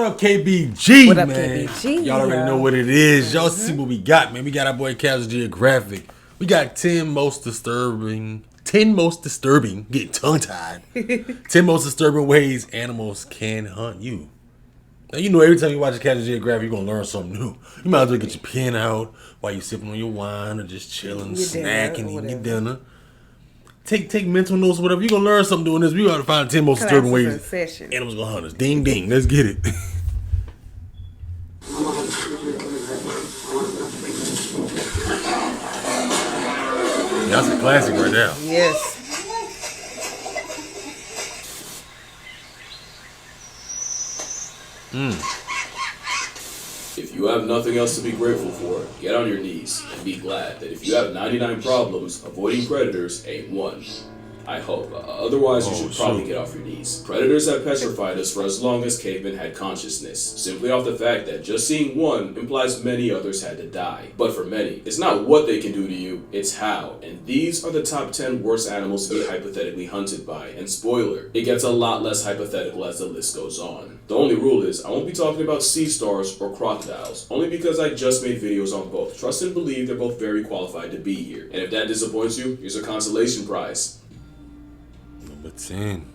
up, KBG, What up, man? KBG? Y'all already know what it is. Y'all see what we got, man. We got our boy Cavs Geographic. We got 10 most disturbing, getting tongue-tied, 10 most disturbing ways animals can hunt you. Now, you know, every time you watch a Cavs Geographic, you're going to learn something new. You might as well get your pen out while you're sipping on your wine or just chilling, snacking, eating your dinner. Take mental notes or whatever. You're going to learn something doing this. We got to find 10 most disturbing ways animals going to hunt us. Ding, ding. Let's get it. That's a classic right now. Yes. If you have nothing else to be grateful for, get on your knees and be glad that if you have 99 problems, avoiding predators ain't one. I hope. Otherwise, you should probably get off your knees. Predators have petrified us for as long as cavemen had consciousness, simply off the fact that just seeing one implies many others had to die. But for many, it's not what they can do to you, it's how. And these are the top 10 worst animals to be hypothetically hunted by. And spoiler, it gets a lot less hypothetical as the list goes on. The only rule is, I won't be talking about sea stars or crocodiles, only because I just made videos on both. Trust and believe they're both very qualified to be here. And if that disappoints you, here's a consolation prize. Number 10.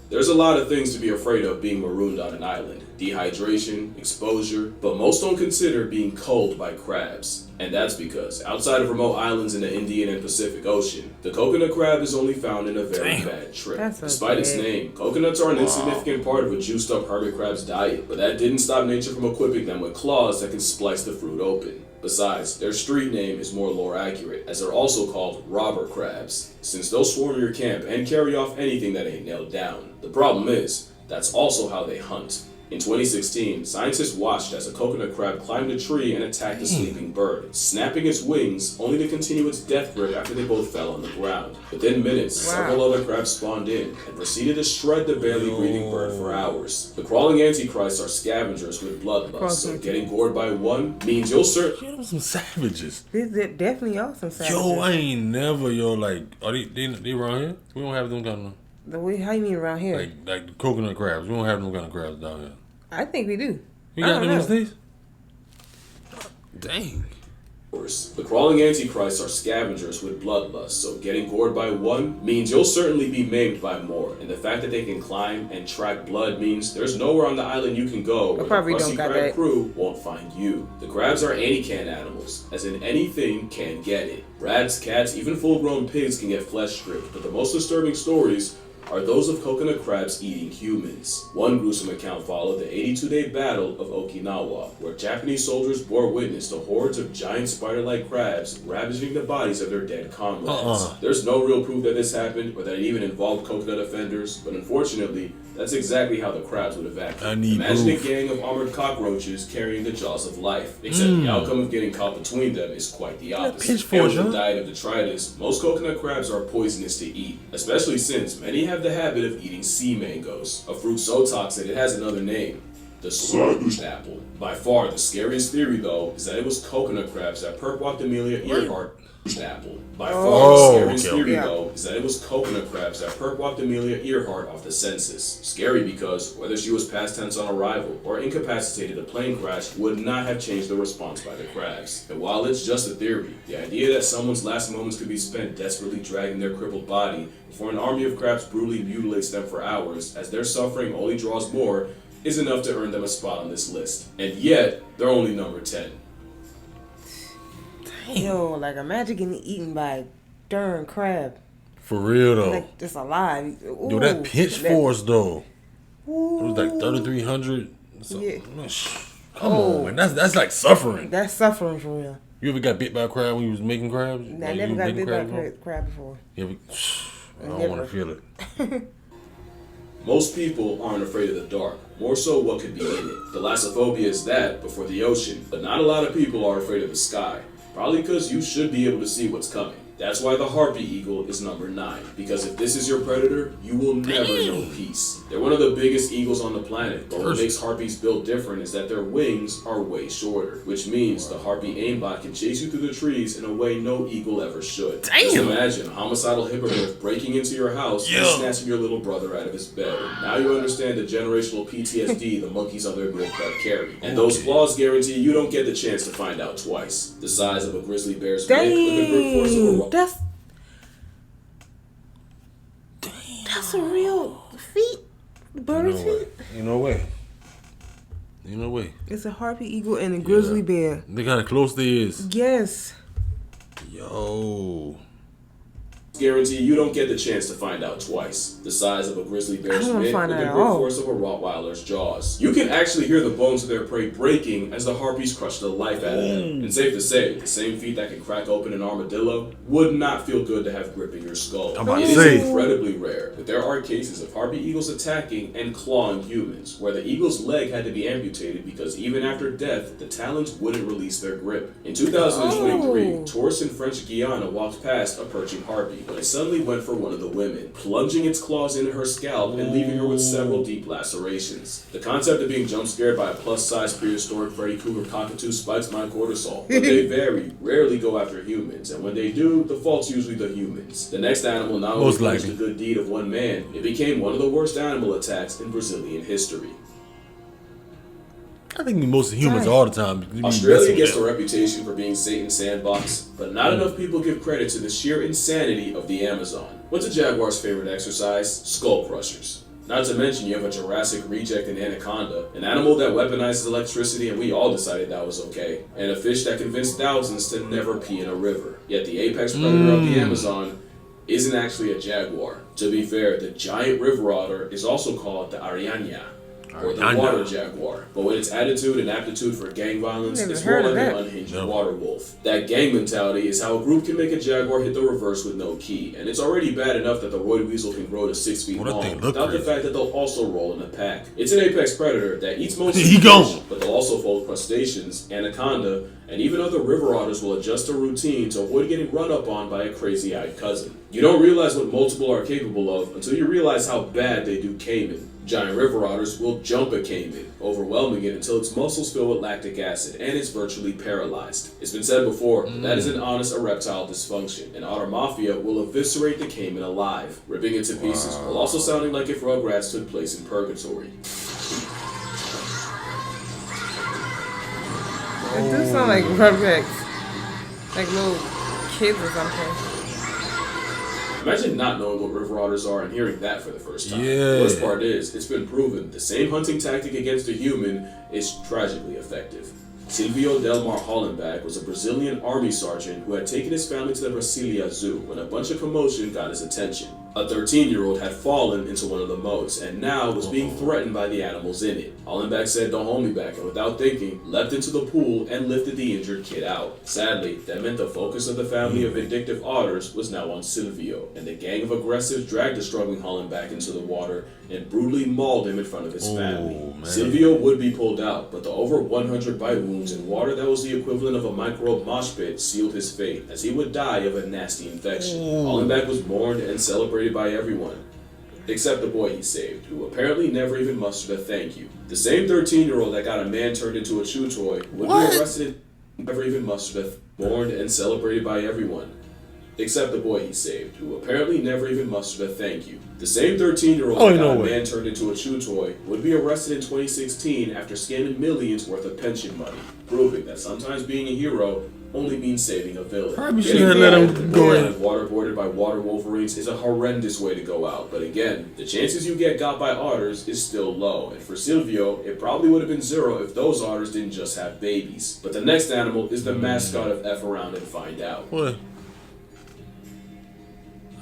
There's a lot of things to be afraid of being marooned on an island. Dehydration, exposure, but most don't consider being culled by crabs. And that's because, outside of remote islands in the Indian and Pacific Ocean, the coconut crab is only found in a very bad trip. Despite its name, coconuts are an insignificant part of a juiced up hermit crab's diet, but that didn't stop nature from equipping them with claws that can splice the fruit open. Besides, their street name is more lore accurate, as they're also called robber crabs, since they'll swarm your camp and carry off anything that ain't nailed down. The problem is, that's also how they hunt. In 2016, scientists watched as a coconut crab climbed a tree and attacked a sleeping bird, snapping its wings only to continue its death grip after they both fell on the ground. Within minutes, several other crabs spawned in and proceeded to shred the barely breathing bird for hours. The crawling antichrists are scavengers with bloodlust, so getting gored by one means you'll Them some savages. These definitely are some savages. Yo, I ain't never, like, are they around here? We don't have them kind of... How you mean around here? Like the coconut crabs. We don't have them kind of crabs down here. I think we do. You got them in the States? Dang. The crawling antichrists are scavengers with bloodlust, so getting gored by one means you'll certainly be maimed by more. And the fact that they can climb and track blood means there's nowhere on the island you can go where the crusty crab crew won't find you. The crabs are any-can animals, as in anything can get it. Rats, cats, even full-grown pigs can get flesh stripped, but the most disturbing stories are those of coconut crabs eating humans. One gruesome account followed the 82-day Battle of Okinawa, where Japanese soldiers bore witness to hordes of giant spider-like crabs ravaging the bodies of their dead comrades. There's no real proof that this happened or that it even involved coconut offenders, but unfortunately, that's exactly how the crabs would evacuate. Imagine a gang of armored cockroaches carrying the jaws of life, except the outcome of getting caught between them is quite the opposite. And with the diet of detritus, most coconut crabs are poisonous to eat, especially since many have the habit of eating sea mangoes, a fruit so toxic it has another name, the squids apple. By far the scariest theory, though, is that it was coconut crabs that perp-walked Amelia Earhart apple. By far the scariest theory, though, is that it was coconut crabs that perp-walked Amelia Earhart off the census. Scary because whether she was past tense on arrival or incapacitated a plane crash would not have changed the response by the crabs. And while it's just a theory, the idea that someone's last moments could be spent desperately dragging their crippled body before an army of crabs brutally mutilates them for hours as their suffering only draws more is enough to earn them a spot on this list. And yet, they're only number 10. Yo, like imagine getting eaten by a darn crab. For real though. Like just alive. Ooh, dude, that pinch force though. Ooh. It was like 3,300. Yeah. Come on, man. That's like suffering. That's suffering for real. You ever got bit by a crab when you was making crabs? Nah, I never got bit by a crab before. Yeah, I don't want to feel it. Most people aren't afraid of the dark, more so what could be in it. Thalassophobia is that before the ocean, but not a lot of people are afraid of the sky. Probably because you should be able to see what's coming. That's why the harpy eagle is number 9, because if this is your predator, you will never know peace. They're one of the biggest eagles on the planet, but what makes harpies built different is that their wings are way shorter, which means the harpy aimbot can chase you through the trees in a way no eagle ever should. Just imagine a homicidal hippogriff breaking into your house and snatching your little brother out of his bed. And now you understand the generational PTSD the monkeys on their milk cart carry. And those claws guarantee you don't get the chance to find out twice. The size of a grizzly bear's neck with the grip force of a That's a real feet. Bird's feet. Ain't no way. Ain't no way. It's a harpy eagle and a grizzly bear. Look how close they is. Yes. Yo. Guarantee you don't get the chance to find out twice. The size of a grizzly bear's mitt with the grip force of a Rottweiler's jaws. You can actually hear the bones of their prey breaking as the harpies crush the life out of them. And safe to say, the same feet that can crack open an armadillo would not feel good to have gripping your skull. It is incredibly rare, but there are cases of harpy eagles attacking and clawing humans, where the eagle's leg had to be amputated because even after death, the talons wouldn't release their grip. In 2023, tourists in French Guiana walked past a perching harpy, but it suddenly went for one of the women, plunging its claws into her scalp and leaving her with several deep lacerations. The concept of being jump scared by a plus-size prehistoric Freddy Krueger cockatoo spikes my cortisol, but they rarely go after humans, and when they do, the fault's usually the humans. The next animal not only finished the good deed of one man, it became one of the worst animal attacks in Brazilian history. I think most humans all the time. Australia gets a reputation for being Satan's sandbox, but not enough people give credit to the sheer insanity of the Amazon. What's a jaguar's favorite exercise? Skull crushers. Not to mention you have a Jurassic reject in anaconda, an animal that weaponizes electricity and we all decided that was okay, and a fish that convinced thousands to never pee in a river. Yet the apex predator of the Amazon isn't actually a jaguar. To be fair, the giant river otter is also called the Ariana, or the water jaguar, but with its attitude and aptitude for gang violence, it's more like an unhinged water wolf. That gang mentality is how a group can make a jaguar hit the reverse with no key, and it's already bad enough that the roid weasel can grow to 6 feet long, without the fact that they'll also roll in a pack. It's an apex predator that eats mostly fish, but they'll also fold crustaceans, anaconda, and even other river otters will adjust a routine to avoid getting run up on by a crazy-eyed cousin. You don't realize what multiple are capable of until you realize how bad they do caiman. Giant river otters will jump a caiman, overwhelming it until its muscles fill with lactic acid and it's virtually paralyzed. It's been said before, that isn't honest erectile dysfunction. An otter mafia will eviscerate the caiman alive, ripping it to pieces, while also sounding like if Rugrats took place in purgatory. It does sound like Rugrats. Like little kids or something. Imagine not knowing what river otters are and hearing that for the first time. The worst part is, it's been proven the same hunting tactic against a human is tragically effective. Silvio Delmar Hollenbach was a Brazilian army sergeant who had taken his family to the Brasilia Zoo when a bunch of commotion got his attention. A 13-year-old had fallen into one of the moats and now was being threatened by the animals in it. Hollenbach said, "Don't hold me back," and without thinking, leapt into the pool and lifted the injured kid out. Sadly, that meant the focus of the family of vindictive otters was now on Silvio, and the gang of aggressives dragged the struggling Hollenbach into the water and brutally mauled him in front of his family. Silvio would be pulled out, but the over 100 bite wounds in water that was the equivalent of a microbe mosh pit sealed his fate, as he would die of a nasty infection. Hollenbach was mourned and celebrated by everyone, except the boy he saved, who apparently never even mustered a thank you. The same 13-year-old that got a man turned into a chew toy would be arrested and never even mustered a mourned and celebrated by everyone, except the boy he saved, who apparently never even mustered a thank you. The same 13-year-old that got a man turned into a chew toy would be arrested in 2016 after scamming millions worth of pension money, proving that sometimes being a hero only means saving a villain. Probably should have let him go in. Waterboarded by water wolverines is a horrendous way to go out, but again, the chances you get got by otters is still low, and for Silvio, it probably would have been 0 if those otters didn't just have babies. But the next animal is the mascot of F Around and Find Out. What?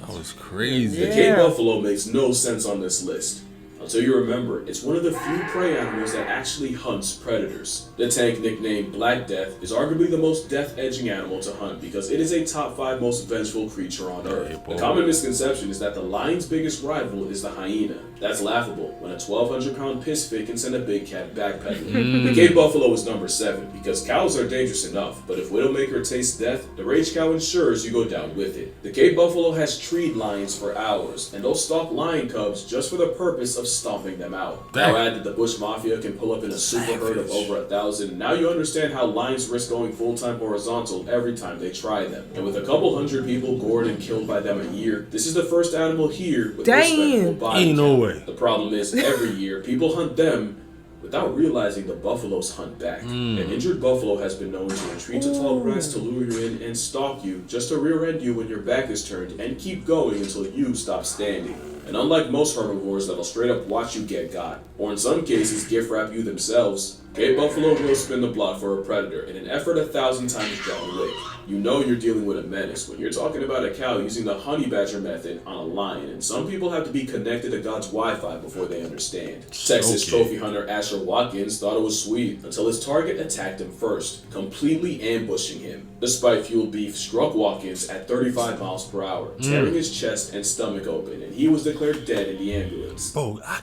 That was crazy. The Cape buffalo makes no sense on this list. Until you remember, it's one of the few prey animals that actually hunts predators. The tank, nicknamed Black Death, is arguably the most death-edging animal to hunt because it is a top 5 most vengeful creature on Earth. The common misconception is that the lion's biggest rival is the hyena, That's laughable when a 1,200-pound piss fit can send a big cat backpedaling. The cave buffalo is number 7 because cows are dangerous enough, but if Widowmaker tastes death, the rage cow ensures you go down with it. The cave buffalo has treed lions for hours, and they'll stalk lion cubs just for the purpose of stomping them out. Now add that the bush mafia can pull up in a super herd of over 1,000, and now you understand how lions risk going full-time horizontal every time they try them. And with a couple hundred people gored and killed by them a year, this is the first animal here with respectable body Ain't no way. The problem is, every year, people hunt them without realizing the buffaloes hunt back. An injured buffalo has been known to retreat to tall grass to lure you in and stalk you, just to rear-end you when your back is turned, and keep going until you stop standing. And unlike most herbivores that'll straight up watch you get got, or in some cases gift wrap you themselves, cave buffalo will spin the block for a predator in an effort 1,000 times John Wick. You know you're dealing with a menace when you're talking about a cow using the honey badger method on a lion, and some people have to be connected to God's Wi-Fi before they understand. Texas trophy hunter Asher Watkins thought it was sweet until his target attacked him first, completely ambushing him. The spike-fueled beef struck Watkins at 35 miles per hour, tearing his chest and stomach open, and he was declared dead in the ambulance. Bro, I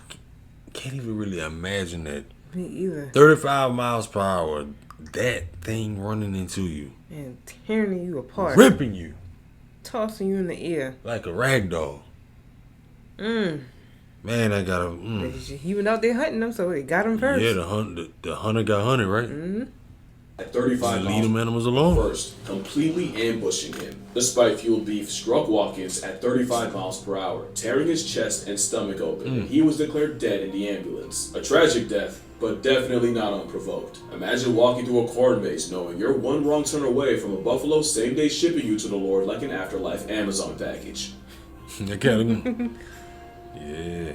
can't even really imagine that. Me either. 35 miles per hour, that thing running into you. And tearing you apart. Ripping you. Tossing you in the air. Like a rag doll. Man, I gotta. He went out there hunting them, so they got him first. Yeah, the hunter got hunted, right? At 35 leave them animals alone. First, completely ambushing him. The spike-fueled beef struck Watkins at 35 miles per hour, tearing his chest and stomach open, and he was declared dead in the ambulance. A tragic death, but definitely not unprovoked. Imagine walking through a corn maze knowing you're one wrong turn away from a buffalo same-day shipping you to the Lord like an afterlife Amazon package. Yeah.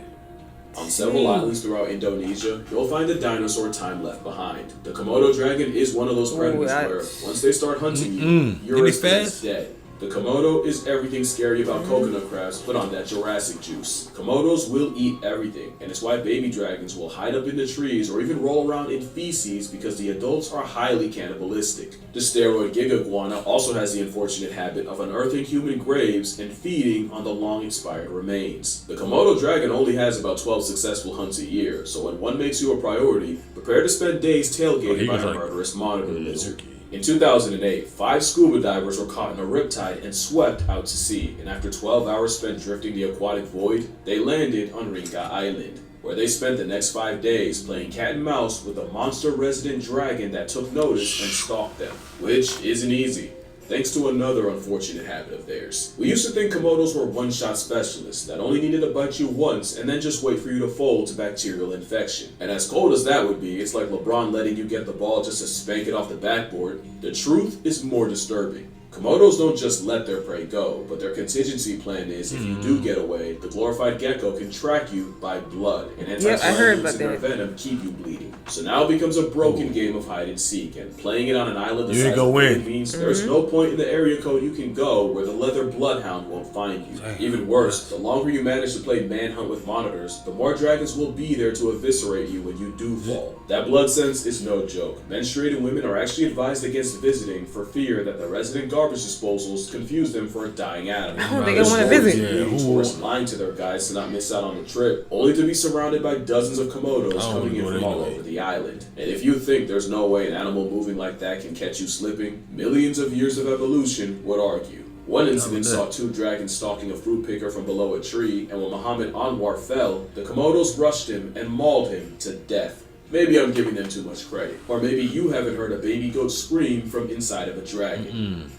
On several islands throughout Indonesia, you'll find a dinosaur time left behind. The Komodo dragon is one of those predators where, once they start hunting you, you're as good as dead. The Komodo is everything scary about coconut crabs, but on that Jurassic juice. Komodos will eat everything, and it's why baby dragons will hide up in the trees or even roll around in feces because the adults are highly cannibalistic. The steroid gigaguana also has the unfortunate habit of unearthing human graves and feeding on the long-expired remains. The Komodo dragon only has about 12 successful hunts a year, so when one makes you a priority, prepare to spend days tailgating by a murderous monitor lizard. In 2008, 5 scuba divers were caught in a riptide and swept out to sea, and after 12 hours spent drifting the aquatic void, they landed on Rinca Island, where they spent the next 5 days playing cat and mouse with a monster resident dragon that took notice and stalked them, which isn't easy, thanks to another unfortunate habit of theirs. We used to think Komodos were one-shot specialists that only needed to bite you once and then just wait for you to fold to bacterial infection. And as cold as that would be, it's like LeBron letting you get the ball just to spank it off the backboard. The truth is more disturbing. Komodos don't just let their prey go, but their contingency plan is if you do get away, the glorified gecko can track you by blood, and antibiotics in their venom keep you bleeding. So now it becomes a broken game of hide and seek, and playing it on an island the size of Italy means there's no point in the area code you can go where the leather bloodhound won't find you. Even worse, the longer you manage to play manhunt with monitors, the more dragons will be there to eviscerate you when you do fall. That blood sense is no joke. Menstruating women are actually advised against visiting for fear that the resident garbage disposals confuse them for a dying animal. I don't think I want to visit. Tourists lying to their guides to not miss out on the trip, only to be surrounded by dozens of Komodos coming in from all over the island. And if you think there's no way an animal moving like that can catch you slipping, millions of years of evolution would argue. One incident saw 2 dragons stalking a fruit picker from below a tree, and when Muhammad Anwar fell, the Komodos rushed him and mauled him to death. Maybe I'm giving them too much credit. Or maybe you haven't heard a baby goat scream from inside of a dragon.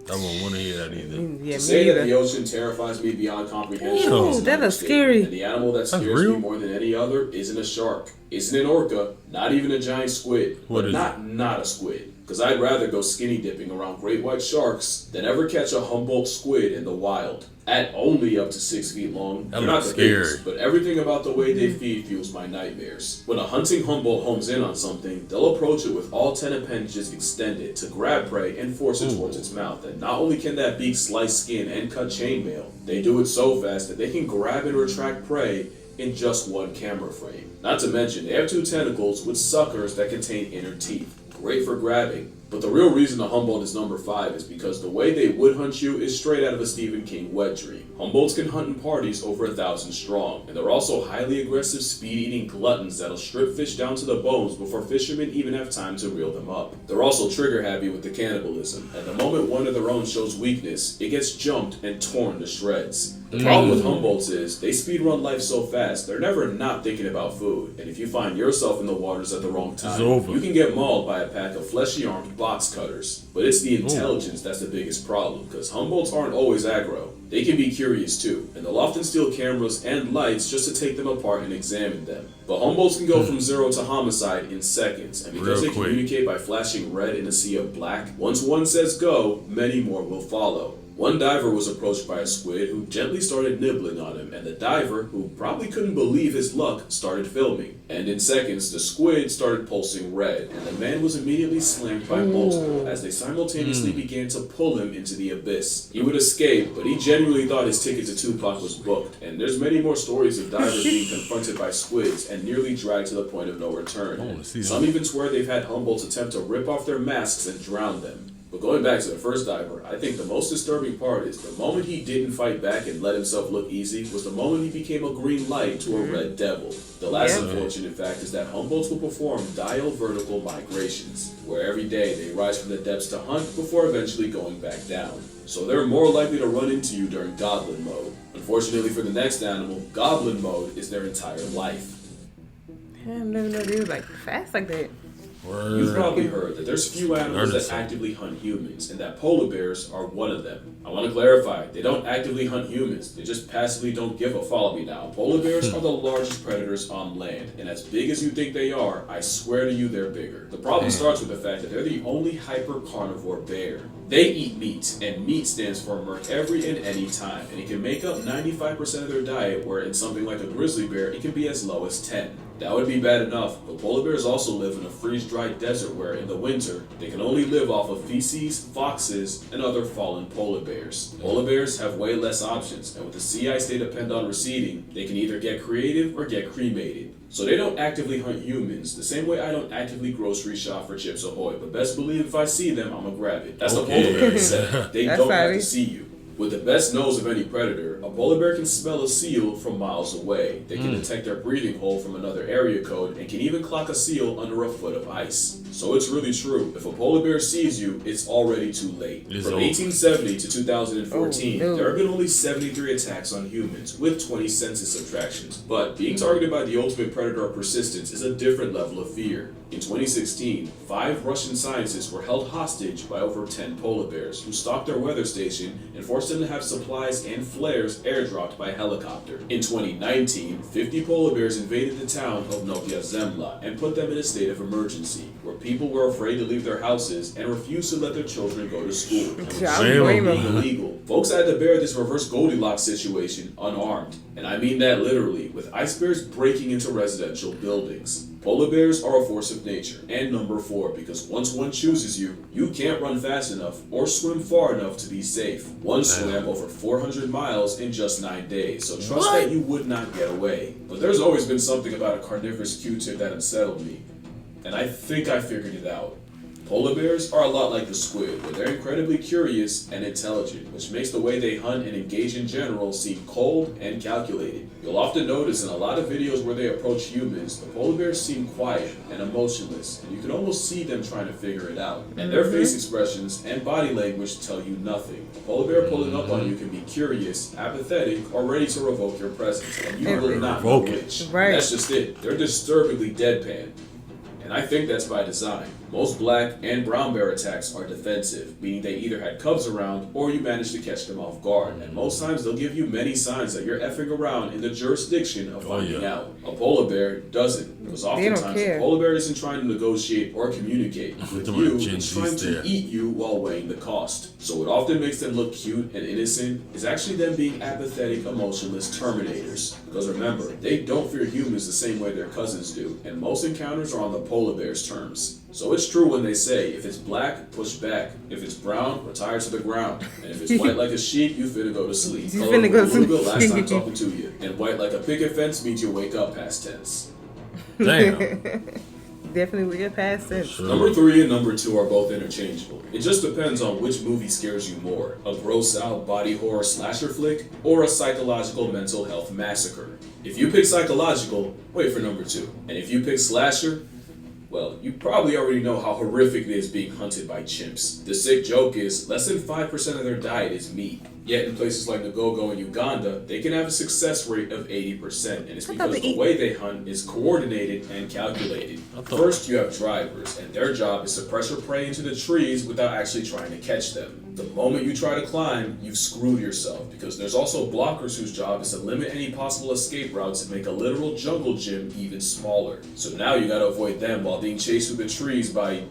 I won't want to hear that either. To say that the ocean terrifies me beyond comprehension is that is scary. And the animal that scares me more than any other isn't a shark, isn't an orca, not even a giant squid, but not a squid. Because I'd rather go skinny dipping around great white sharks than ever catch a Humboldt squid in the wild. At only up to 6 feet long, they're not the biggest, but everything about the way they feed fuels my nightmares. When a hunting Humboldt homes in on something, they'll approach it with all 10 appendages extended to grab prey and force it towards its mouth. And not only can that beak slice skin and cut chainmail, they do it so fast that they can grab and retract prey in just one camera frame. Not to mention, they have 2 tentacles with suckers that contain inner teeth. great for grabbing. But the real reason the Humboldt is number 5 is because the way they would hunt you is straight out of a Stephen King wet dream. Humboldts can hunt in parties over 1,000 strong, and they're also highly aggressive, speed-eating gluttons that'll strip fish down to the bones before fishermen even have time to reel them up. They're also trigger-happy with the cannibalism, and the moment one of their own shows weakness, it gets jumped and torn to shreds. The problem with Humboldts is, they speedrun life so fast, they're never not thinking about food, and if you find yourself in the waters at the wrong time, you can get mauled by a pack of fleshy-armed box cutters. But it's the intelligence that's the biggest problem, because Humboldts aren't always aggro. They can be curious too, and they'll often steal cameras and lights just to take them apart and examine them. But Humboldts can go from 0 to homicide in seconds, and because they communicate by flashing red in a sea of black, once one says go, many more will follow. One diver was approached by a squid who gently started nibbling on him, and the diver, who probably couldn't believe his luck, started filming. And in seconds, the squid started pulsing red, and the man was immediately slammed by multiple as they simultaneously began to pull him into the abyss. He would escape, but he genuinely thought his ticket to Tupac was booked, and there's many more stories of divers being confronted by squids and nearly dragged to the point of no return. Some even swear they've had Humboldts attempt to rip off their masks and drown them. But going back to the first diver, I think the most disturbing part is the moment he didn't fight back and let himself look easy was the moment he became a green light to a red devil. The last unfortunate fact is that Humboldts will perform diel-vertical migrations, where every day they rise from the depths to hunt before eventually going back down. So they're more likely to run into you during goblin mode. Unfortunately for the next animal, goblin mode is their entire life. I never know they was like fast like that. You've probably heard that there's few animals that actively hunt humans, and that polar bears are one of them. I want to clarify, they don't actively hunt humans, they just passively don't give a follow me now. Polar bears are the largest predators on land, and as big as you think they are, I swear to you they're bigger. The problem starts with the fact that they're the only hyper-carnivore bear. They eat meat, and meat stands for murk every and any time, and it can make up 95% of their diet, where in something like a grizzly bear, it can be as low as 10. That would be bad enough, but polar bears also live in a freeze-dried desert where, in the winter, they can only live off of feces, foxes, and other fallen polar bears. Polar bears have way less options, and with the sea ice they depend on receding, they can either get creative or get cremated. So they don't actively hunt humans, the same way I don't actively grocery shop for Chips Ahoy, but best believe if I see them, I'ma grab it. That's the polar bear setup. They don't have to see you. With the best nose of any predator, a polar bear can smell a seal from miles away. They can detect their breathing hole from another area code and can even clock a seal under a foot of ice. So it's really true. If a polar bear sees you, it's already too late. From 1870 to 2014, there have been only 73 attacks on humans, with 20 census subtractions. But being targeted by the ultimate predator of persistence is a different level of fear. In 2016, 5 Russian scientists were held hostage by over 10 polar bears, who stalked their weather station and forced them to have supplies and flares airdropped by helicopter. In 2019, 50 polar bears invaded the town of Novaya Zemlya and put them in a state of emergency, where people were afraid to leave their houses and refused to let their children go to school. Being illegal. Folks had to bear this reverse Goldilocks situation unarmed, and I mean that literally, with ice bears breaking into residential buildings. Polar bears are a force of nature, and number 4, because once one chooses you, you can't run fast enough or swim far enough to be safe. One swam over 400 miles in just 9 days, so trust that you would not get away. But there's always been something about a carnivorous Q-tip that unsettled me, and I think I figured it out. Polar bears are a lot like the squid, where they're incredibly curious and intelligent, which makes the way they hunt and engage in general seem cold and calculated. You'll often notice in a lot of videos where they approach humans, the polar bears seem quiet and emotionless, and you can almost see them trying to figure it out. And their face expressions and body language tell you nothing. A polar bear pulling up on you can be curious, apathetic, or ready to revoke your presence, and you will not know which. That's just it. They're disturbingly deadpan. And I think that's by design. Most black and brown bear attacks are defensive, meaning they either had cubs around or you managed to catch them off guard. And most times they'll give you many signs that you're effing around in the jurisdiction of finding out. A polar bear doesn't, because oftentimes a polar bear isn't trying to negotiate or communicate with you, it's trying to eat you while weighing the cost. So what often makes them look cute and innocent is actually them being apathetic, emotionless terminators. Because remember, they don't fear humans the same way their cousins do, and most encounters are on the polar bear's terms. So it's true when they say, if it's black, push back. If it's brown, retire to the ground. And if it's white like a sheep, you finna go to sleep. You finna go to sleep. Last time talking to you. And white like a picket fence means you wake up past tense. Damn. definitely a past tense. Sure. Number 3 and number 2 are both interchangeable. It just depends on which movie scares you more. A gross-out body horror slasher flick, or a psychological mental health massacre. If you pick psychological, wait for number 2. And if you pick slasher, well, you probably already know how horrific it is being hunted by chimps. The sick joke is, less than 5% of their diet is meat. Yet in places like Nagogo and Uganda, they can have a success rate of 80%, and it's because the way they hunt is coordinated and calculated. First, you have drivers, and their job is to pressure prey into the trees without actually trying to catch them. The moment you try to climb, you've screwed yourself, because there's also blockers whose job is to limit any possible escape routes and make a literal jungle gym even smaller. So now you gotta avoid them while being chased through the trees by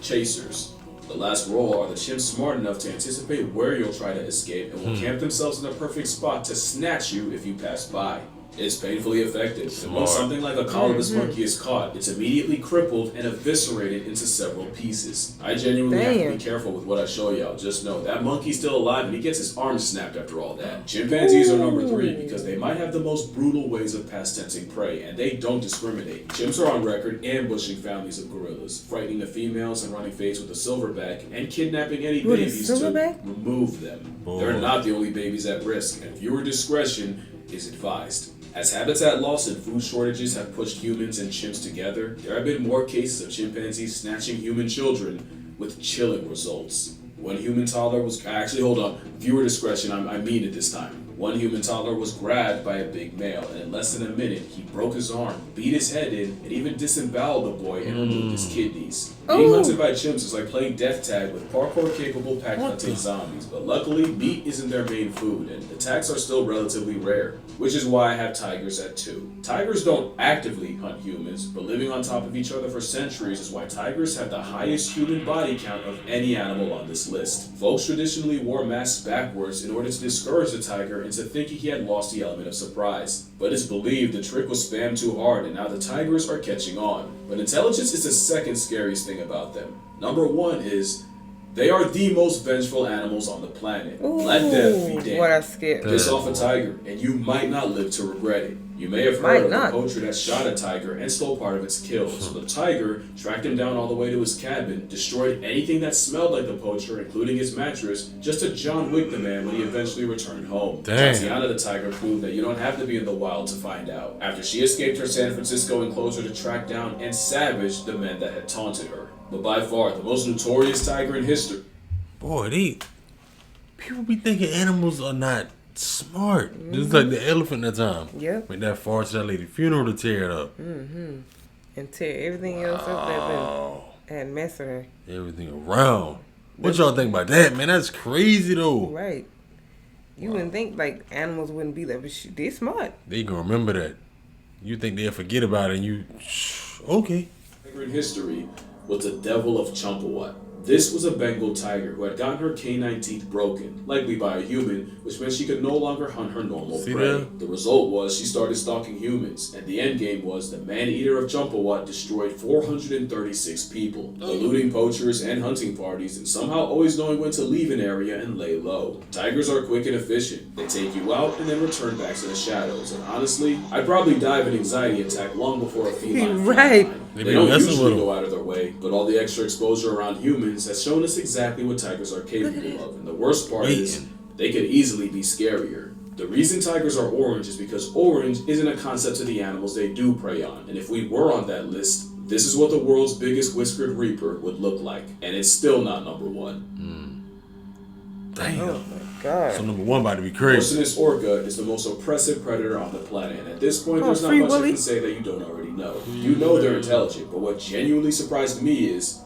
chasers. The last role are the chimps smart enough to anticipate where you'll try to escape and will camp themselves in a perfect spot to snatch you if you pass by. It's painfully effective. And when something like a colobus monkey is caught, it's immediately crippled and eviscerated into several pieces. I genuinely have to be careful with what I show y'all. Just know that monkey's still alive and he gets his arm snapped after all that. Chimpanzees are number 3 because they might have the most brutal ways of past tensing prey, and they don't discriminate. Chimps are on record ambushing families of gorillas, frightening the females and running fates with a silverback, and kidnapping any babies to remove them. They're not the only babies at risk, and viewer discretion is advised. As habitat loss and food shortages have pushed humans and chimps together, there have been more cases of chimpanzees snatching human children with chilling results. One human toddler was... Actually, hold on. Viewer discretion, I mean it this time. One human toddler was grabbed by a big male, and in less than a minute, he broke his arm, beat his head in, and even disemboweled the boy and removed his kidneys. Being hunted by chimps is like playing death tag with parkour-capable pack-hunting zombies, but luckily, meat isn't their main food, and attacks are still relatively rare, which is why I have tigers at 2. Tigers don't actively hunt humans, but living on top of each other for centuries is why tigers have the highest human body count of any animal on this list. Folks traditionally wore masks backwards in order to discourage the tiger into thinking he had lost the element of surprise. But it's believed the trick was spammed too hard, and now the tigers are catching on. But intelligence is the second scariest thing about them. Number 1 is they are the most vengeful animals on the planet. Let them be damned. What I skipped. Piss off a tiger, and you might not live to regret it. You may have heard of the poacher that shot a tiger and stole part of its kill. So the tiger tracked him down all the way to his cabin, destroyed anything that smelled like the poacher, including his mattress, just to John Wick the man when he eventually returned home. Tatiana the tiger proved that you don't have to be in the wild to find out, after she escaped her San Francisco enclosure to track down and savage the men that had taunted her. But by far, the most notorious tiger in history. Boy, people be thinking animals are not smart. Just like the elephant that time. Yep. Made that far to that lady funeral to tear it up. And tear everything else up and mess with her. Everything around. What y'all think about that, man? That's crazy though. Right. You wouldn't think like animals wouldn't be there, but they're smart. They gonna remember that. You think they'll forget about it and you okay. In history was the Devil of Chumpawat. This was a Bengal tiger who had gotten her canine teeth broken, likely by a human, which meant she could no longer hunt her normal prey. The result was she started stalking humans, and the end game was the man-eater of Chumpawat destroyed 436 people, eluding poachers and hunting parties, and somehow always knowing when to leave an area and lay low. Tigers are quick and efficient. They take you out and then return back to the shadows, and honestly, I'd probably die of an anxiety attack long before a feline. Right. They don't usually go out of their way, but all the extra exposure around humans has shown us exactly what tigers are capable of. And the worst part is, they could easily be scarier. The reason tigers are orange is because orange isn't a concept to the animals they do prey on. And if we were on that list, this is what the world's biggest whiskered reaper would look like. And it's still not number 1. Damn. Oh my God. So number 1 about to be crazy. Poisonous orca is the most oppressive predator on the planet, and at this point there's not much you can say that you don't already know. You know they're intelligent, but what genuinely surprised me is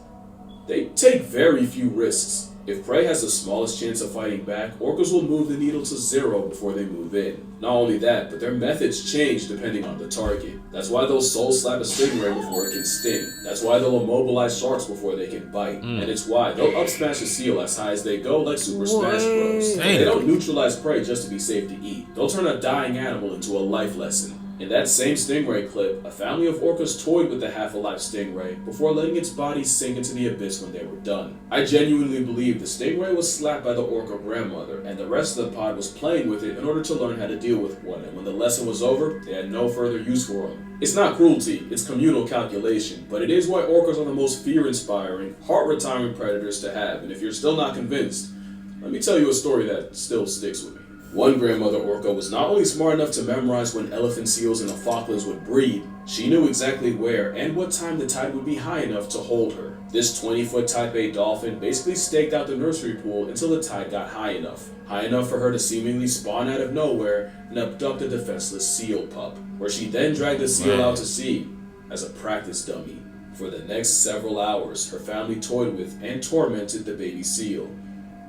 they take very few risks. If prey has the smallest chance of fighting back, orcas will move the needle to 0 before they move in. Not only that, but their methods change depending on the target. That's why they'll soul slap a stingray before it can sting. That's why they'll immobilize sharks before they can bite. And it's why they'll up smash a seal as high as they go like Super Smash Bros. They don't neutralize prey just to be safe to eat. They'll turn a dying animal into a life lesson. In that same stingray clip, a family of orcas toyed with the half-alive stingray before letting its body sink into the abyss when they were done. I genuinely believe the stingray was slapped by the orca grandmother, and the rest of the pod was playing with it in order to learn how to deal with one, and when the lesson was over, they had no further use for them. It's not cruelty, it's communal calculation, but it is why orcas are the most fear-inspiring, heart-retiring predators to have, and if you're still not convinced, let me tell you a story that still sticks with me. One grandmother orca was not only smart enough to memorize when elephant seals in the Falklands would breed, she knew exactly where and what time the tide would be high enough to hold her. This 20-foot Type A dolphin basically staked out the nursery pool until the tide got high enough for her to seemingly spawn out of nowhere and abduct a defenseless seal pup, where she then dragged the seal out to sea as a practice dummy. For the next several hours, her family toyed with and tormented the baby seal,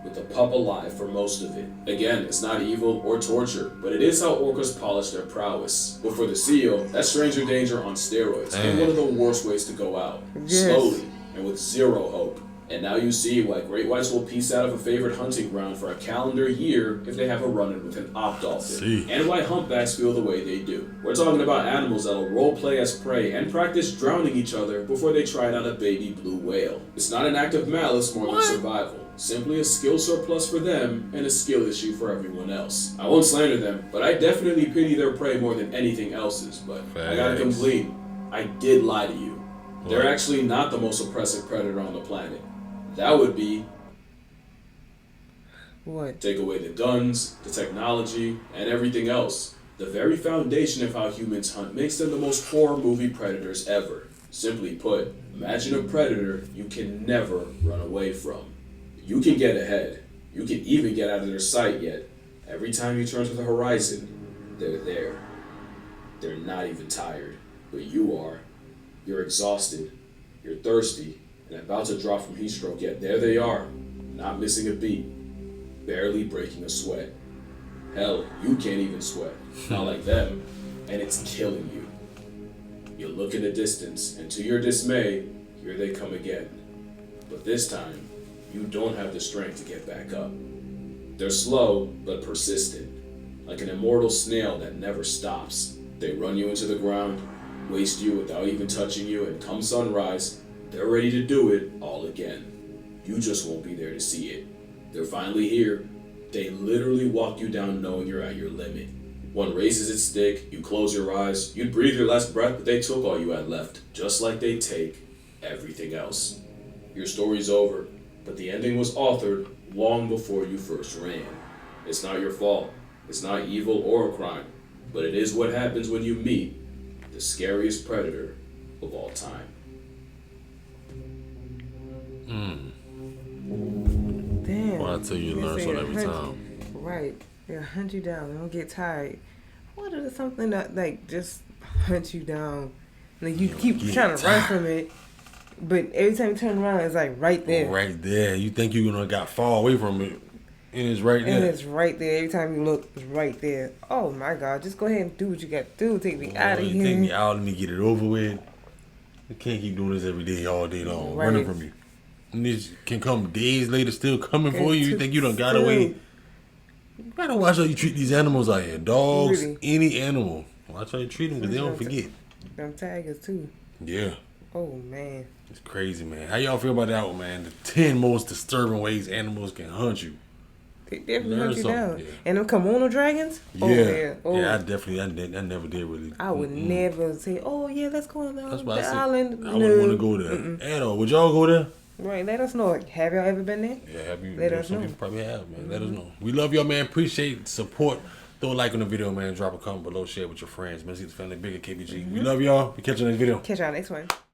with the pup alive for most of it. Again, it's not evil or torture, but it is how orcas polish their prowess. But for the seal, that's stranger danger on steroids, and one of the worst ways to go out. Yes. Slowly, and with zero hope. And now you see why great whites will piece out of a favorite hunting ground for a calendar year if they have a run-in with an op dolphin. And why humpbacks feel the way they do. We're talking about animals that'll role-play as prey and practice drowning each other before they try out a baby blue whale. It's not an act of malice more than survival. Simply a skill surplus for them and a skill issue for everyone else. I won't slander them, but I definitely pity their prey more than anything else's. But I gotta complain, I did lie to you. They're actually not the most oppressive predator on the planet. That would be what? Take away the guns, the technology, and everything else. The very foundation of how humans hunt makes them the most horror movie predators ever. Simply put, imagine a predator you can never run away from. You can get ahead. You can even get out of their sight, yet every time you turn to the horizon, they're there. They're not even tired, but you are. You're exhausted, you're thirsty, and about to drop from heat stroke, yet there they are, not missing a beat, barely breaking a sweat. Hell, you can't even sweat, not like them, and it's killing you. You look in the distance, and to your dismay, here they come again. But this time, you don't have the strength to get back up. They're slow, but persistent, like an immortal snail that never stops. They run you into the ground, waste you without even touching you, and come sunrise, they're ready to do it all again. You just won't be there to see it. They're finally here. They literally walk you down knowing you're at your limit. One raises its stick, you close your eyes, you'd breathe your last breath, but they took all you had left, just like they take everything else. Your story's over, but the ending was authored long before you first ran. It's not your fault. It's not evil or a crime, but it is what happens when you meet the scariest predator of all time. Damn. Well, I tell you, learn something every time. Right. They'll hunt you down. They don't get tired. What is something that, like, just hunt you down? Like, you keep trying to run from it, but every time you turn around, it's like right there. Right there. You think you're going to got far away from it, and it's right there. And it's right there. Every time you look, it's right there. Oh, my God. Just go ahead and do what you got to do. Take me out of here. Take me out. Let me get it over with. You can't keep doing this every day, all day long, running from you. And this can come days later, still coming for you. You think you done got away. You gotta watch how you treat these animals out here. Dogs, any animal. Watch how you treat them because they don't forget. Them tigers, too. Yeah. Oh, man. It's crazy, man. How y'all feel about that one, man? The 10 most disturbing ways animals can hunt you. They definitely hunt you down. Yeah. And them Komodo dragons? Yeah. Oh, yeah. Oh. Yeah, I never did really. I would never say, oh, yeah, let's go on the island. I wouldn't want to go there at all. Would y'all go there? Right, let us know. Have y'all ever been there? Yeah, have you? Let us know. Some people probably have, man. Let us know. We love y'all, man. Appreciate the support. Throw a like on the video, man. Drop a comment below. Share with your friends, man. See the family bigger, KBG. We love y'all. We catch you next video. Catch y'all next one.